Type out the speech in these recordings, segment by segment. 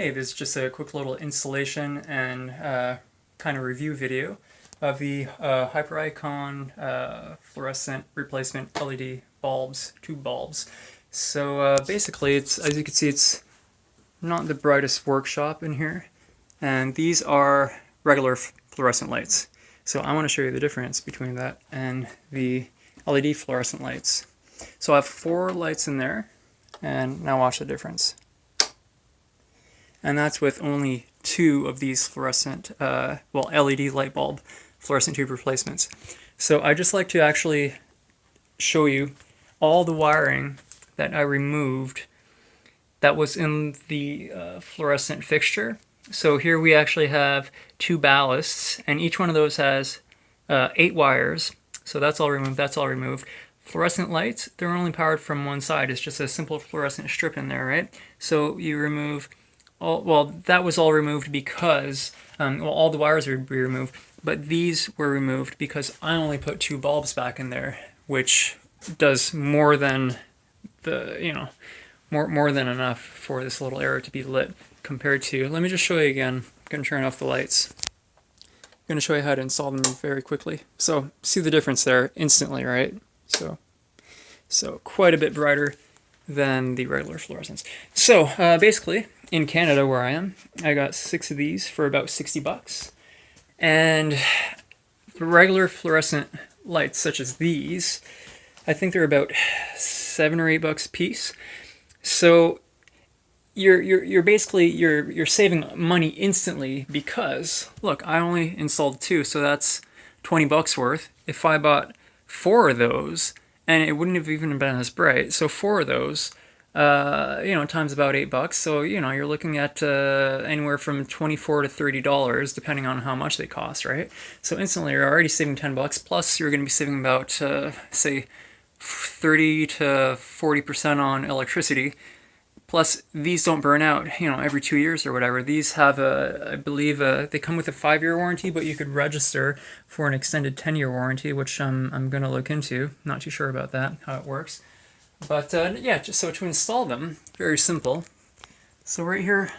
Hey, this is just a quick little installation and kind of review video of the Hyperikon fluorescent replacement LED bulbs, tube bulbs. So basically, as you can see, it's not the brightest workshop in here, and these are regular fluorescent lights. So I want to show you the difference between that and the LED fluorescent lights. So I have 4 lights in there, and now watch the difference. And that's with only 2 of these fluorescent, LED light bulb fluorescent tube replacements. So I just like to actually show you all the wiring that I removed that was in the fluorescent fixture. So here we actually have 2 ballasts, and each one of those has 8 wires. So that's all removed, that's all removed. Fluorescent lights, they're only powered from one side. It's just a simple fluorescent strip in there, right? So you remove that was all removed because, all the wires would be removed, but these were removed because I only put 2 bulbs back in there, which does more than more than enough for this little area to be lit compared to, let me just show you again. I'm going to turn off the lights. I'm going to show you how to install them very quickly. So see the difference there instantly, right? So quite a bit brighter than the regular fluorescents. So basically, in Canada where I am, I got 6 of these for about $60. And the regular fluorescent lights such as these, I think they're about $7 or $8 a piece. So you're basically saving money instantly because look, I only installed 2, so that's $20 worth. If I bought 4 of those, and it wouldn't have even been as bright, so 4 of those, times about $8. So, you're looking at anywhere from $24 to $30, depending on how much they cost, right? So instantly, you're already saving $10. Plus, you're going to be saving about, say, 30 to 40% on electricity. Plus, these don't burn out, every 2 years or whatever. These have I believe, they come with a 5-year warranty, but you could register for an extended 10-year warranty, which I'm going to look into. Not too sure about that, how it works. But yeah, just so to install them, very simple. So right here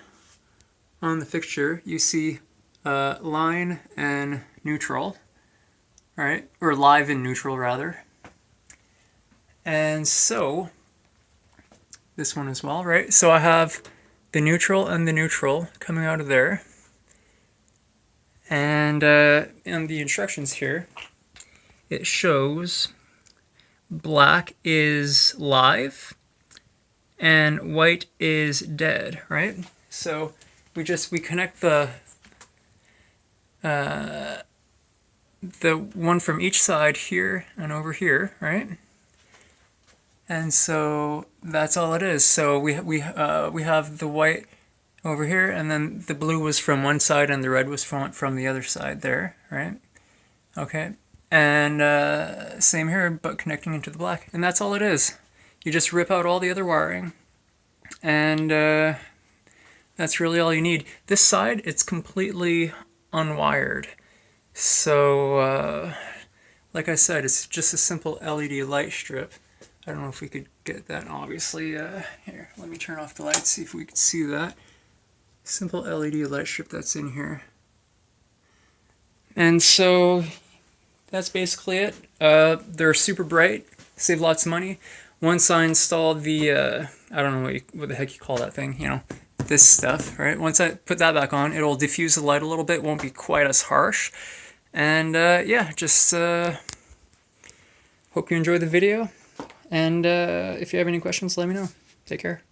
on the fixture, you see line and neutral, right? Or live and neutral, rather. And so this one as well, right? So I have the neutral and the neutral coming out of there. And in the instructions here, it shows black is live and white is dead, right? So we connect the one from each side here and over here, right? And so that's all it is. So we have the white over here, and then the blue was from one side and the red was from the other side there, right? Okay. And same here, but connecting into the black. And that's all it is. You just rip out all the other wiring, and that's really all you need. This side, it's completely unwired. So, like I said, it's just a simple LED light strip. I don't know if we could get that, obviously. Here, let me turn off the lights, see if we can see that. Simple LED light strip that's in here. And so that's basically it. They're super bright, save lots of money. Once I installed the, I don't know what the heck you call that thing, this stuff, right? Once I put that back on, it'll diffuse the light a little bit, won't be quite as harsh. And yeah, just hope you enjoyed the video. And if you have any questions, let me know. Take care.